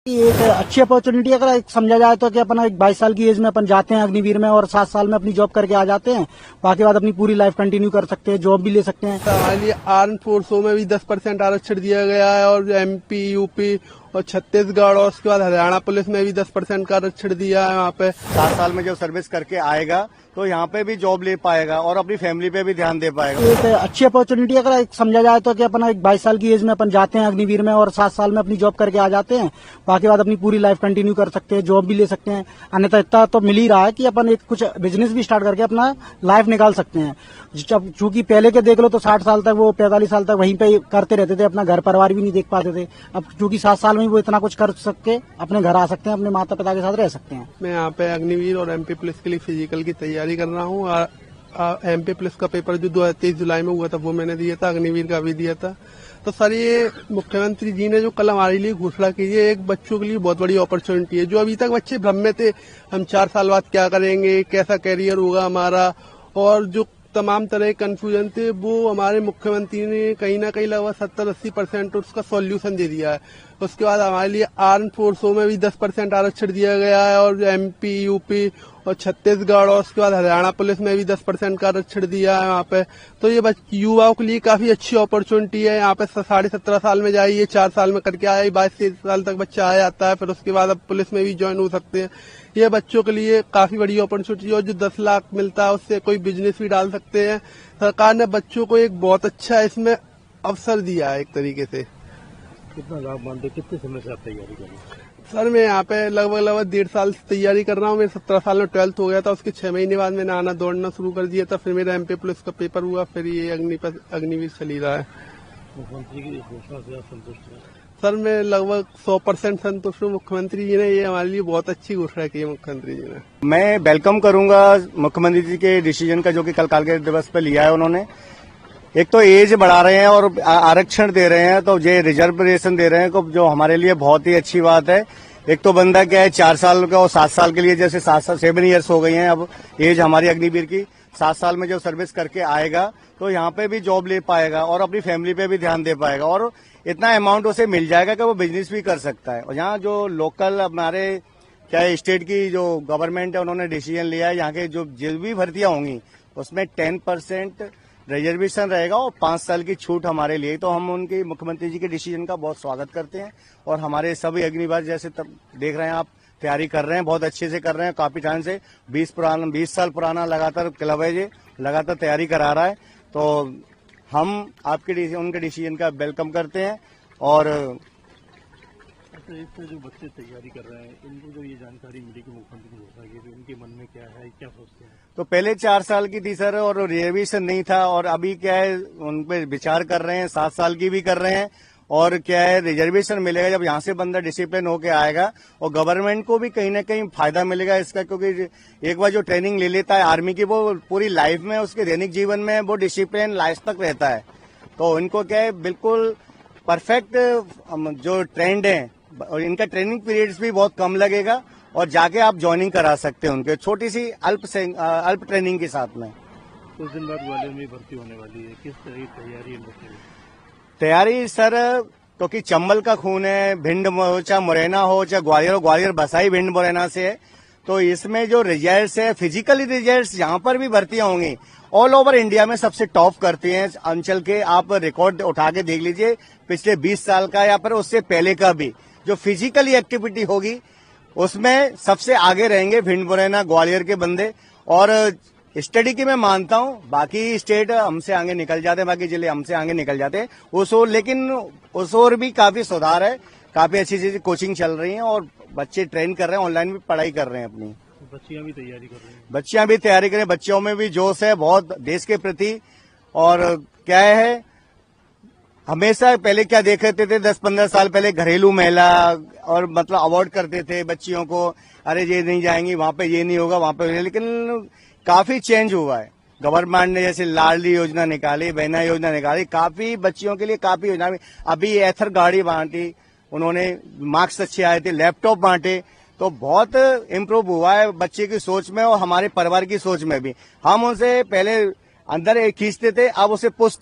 एक अच्छी अपॉर्चुनिटी अगर एक समझा जाए तो कि अपन एक 22 साल की एज में अपन जाते हैं अग्निवीर में और 7 साल में अपनी जॉब करके आ जाते हैं। बाकी बाद अपनी पूरी लाइफ कंटिन्यू कर सकते हैं, जॉब भी ले सकते हैं। हमारे लिए आर्म फोर्सों में भी 10% आरक्षण दिया गया है और एमपी, यूपी और छत्तीसगढ़ और उसके बाद हरियाणा पुलिस में भी 10% का आरक्षण दिया है। यहाँ पे 7 साल में जब सर्विस करके आएगा तो यहाँ पे भी जॉब ले पाएगा और अपनी फैमिली पे भी ध्यान दे पाएगा। एक अच्छी अपॉर्चुनिटी अगर एक समझा जाए तो कि अपन एक 22 साल की एज में अपन जाते हैं अग्निवीर में और 7 साल में अपनी जॉब करके आ जाते हैं। बाकी बाद अपनी पूरी लाइफ कंटिन्यू कर सकते हैं, जॉब भी ले सकते हैं। अन्यथा इतना तो मिल ही रहा है कि अपन एक कुछ बिजनेस भी स्टार्ट करके अपना लाइफ निकाल सकते हैं। चूंकि पहले के देख लो तो 60 साल तक वो 45 साल तक वहीं पे करते रहते थे, अपना घर परिवार भी नहीं देख पाते थे। अब चूंकि 7 साल में वो इतना कुछ कर सके, अपने घर आ सकते हैं, अपने माता पिता के साथ रह सकते हैं। मैं यहाँ पे अग्निवीर और एमपी पुलिस के लिए फिजिकल की तैयारी कर रहा हूँ। एमपी पुलिस का पेपर जो 23 जुलाई में हुआ था वो मैंने दिया था, अग्निवीर का भी दिया था। तो सर ये मुख्यमंत्री जी ने जो कल हमारे लिए घोषणा की है, एक बच्चों के लिए बहुत बड़ी अपॉर्चुनिटी है। जो अभी तक बच्चे भ्रम में थे, हम 4 साल बाद क्या करेंगे, कैसा कैरियर होगा हमारा, और जो तमाम तरह के कंफ्यूजन थे, वो हमारे मुख्यमंत्री ने कहीं ना कहीं लगभग 70-80% उसका सॉल्यूशन दे दिया है। उसके बाद हमारे लिए आर्म फोर्सों में भी 10% आरक्षण दिया गया है और एमपी, यूपी और छत्तीसगढ़ और उसके बाद हरियाणा पुलिस में भी 10% का आरक्षण दिया है यहाँ पे। तो ये युवाओं के लिए काफी अच्छी अपॉर्चुनिटी है। यहाँ पे 17.5 साल में जाइए, 4 साल में करके आए, 22 साल तक बच्चा आ जाता है, फिर उसके बाद अब पुलिस में भी ज्वाइन हो सकते हैं। ये बच्चों के लिए काफी बड़ी अपॉर्चुनिटी है और जो 10 लाख मिलता है उससे कोई बिजनेस भी डाल सकते हैं। सरकार ने बच्चों को एक बहुत अच्छा इसमें अवसर दिया है एक तरीके से। कितना लाभ मानते, कितने समय से आप तैयारी कर रहे हैं? सर मैं यहाँ पे लगभग 1.5 साल से तैयारी कर रहा हूँ। मेरे 17 साल में 12th हो गया था, उसके 6 महीने बाद मैंने आना दौड़ना शुरू कर दिया था। फिर मेरा एमपी पुलिस का पेपर हुआ, फिर ये अग्निवीर चल ही रहा है। मुख्यमंत्री की घोषणा से आप संतुष्ट हैं? सर मैं लगभग 100% संतुष्ट हूँ। मुख्यमंत्री जी ने ये हमारे लिए बहुत अच्छी घोषणा की है। मुख्यमंत्री जी ने, मैं वेलकम करूंगा मुख्यमंत्री जी के डिसीजन का जो कि कल कारगिल दिवस पे लिया है उन्होंने। एक तो एज बढ़ा रहे हैं और आरक्षण दे रहे हैं, तो ये रिजर्वेशन दे रहे हैं, तो जो हमारे लिए बहुत ही अच्छी बात है। एक तो बंदा क्या है 4 साल का और 7 साल के लिए, जैसे 7 ईयर्स हो गई हैं अब एज हमारी अग्निवीर की। 7 साल में जब सर्विस करके आएगा तो यहाँ पे भी जॉब ले पाएगा और अपनी फैमिली पे भी ध्यान दे पाएगा और इतना अमाउंट उसे मिल जाएगा कि वो बिजनेस भी कर सकता है। और यहाँ जो लोकल हमारे क्या स्टेट की जो गवर्नमेंट है उन्होंने डिसीजन लिया है, यहाँ के जो भी भर्तियां होंगी उसमें 10% रिजर्वेशन रहेगा और 5 साल की छूट हमारे लिए। तो हम उनके मुख्यमंत्री जी के डिसीजन का बहुत स्वागत करते हैं और हमारे सभी अग्निवीर जैसे तब देख रहे हैं आप तैयारी कर रहे हैं, बहुत अच्छे से कर रहे हैं। काफी टाइम से 20 साल पुराना लगातार क्लब है, ये लगातार तैयारी करा रहा है। तो हम उनके डिसीजन का वेलकम करते हैं। और अच्छा, इससे जो बच्चे तैयारी कर रहे हैं, इनको जो ये जानकारी मिली कि मुख्यमंत्री की घोषणा की, तो इनके मन में क्या है, क्या सोचते हैं? तो पहले 4 साल की थी सर और रिजर्वेशन नहीं था, और अभी क्या है उन पे विचार कर रहे हैं, 7 साल की भी कर रहे हैं। और क्या है रिजर्वेशन मिलेगा जब यहाँ से बंदा डिसिप्लिन होके आएगा और गवर्नमेंट को भी कहीं ना कहीं फायदा मिलेगा इसका, क्योंकि एक बार जो ट्रेनिंग ले लेता है आर्मी की, वो पूरी लाइफ में उसके दैनिक जीवन में वो डिसिप्लिन लाइफ तक रहता है। तो इनको क्या है बिल्कुल परफेक्ट जो ट्रेंड है, और इनका ट्रेनिंग पीरियड्स भी बहुत कम लगेगा और जाके आप ज्वाइनिंग करा सकते हैं उनके छोटी सी अल्प ट्रेनिंग के साथ में। कुछ दिन बाद ग्वालियर में भर्ती होने वाली है, किस तरह की तैयारी इन बच्चों की? तैयारी सर, क्योंकि चंबल का खून है, भिंड हो चाहे मुरैना हो चाहे ग्वालियर बसाई भिंड मुरैना से है, तो इसमें जो रिजल्ट्स है फिजिकली रिजल्ट्स यहाँ पर भी भर्तियां होंगी ऑल ओवर इंडिया में सबसे टॉप करते हैं अंचल के। आप रिकॉर्ड उठा के देख लीजिए पिछले 20 साल का या फिर उससे पहले का भी, जो फिजिकली एक्टिविटी होगी उसमें सबसे आगे रहेंगे भिंड मुरैना ग्वालियर के बंदे। और स्टडी की मैं मानता हूं बाकी स्टेट हमसे आगे निकल जाते हैं, बाकी जिले हमसे आगे निकल जाते हैं उस ओर, लेकिन उस ओर भी काफी सुधार है, काफी अच्छी अच्छी कोचिंग चल रही है और बच्चे ट्रेन कर रहे हैं, ऑनलाइन भी पढ़ाई कर रहे हैं अपनी। बच्चियां भी तैयारी कर रही हैं? बच्चियां भी तैयारी करें, बच्चों में भी जोश है बहुत देश के प्रति। और क्या है हमेशा पहले क्या देख थे 10-15 साल पहले घरेलू महिला और मतलब अवॉर्ड करते थे बच्चियों को, अरे ये नहीं जाएंगी वहां पे, ये नहीं होगा वहां पे, लेकिन काफी चेंज हुआ है। गवर्नमेंट ने जैसे लाडली योजना निकाली, बहना योजना निकाली, काफी बच्चियों के लिए काफी योजना। अभी एथर गाड़ी बांटी उन्होंने, मार्क्स अच्छे आए थे, लैपटॉप बांटे, तो बहुत इम्प्रूव हुआ है बच्चे की सोच में और हमारे परिवार की सोच में भी। हम उनसे पहले अंदर खींचते थे, अब उसे पुश कर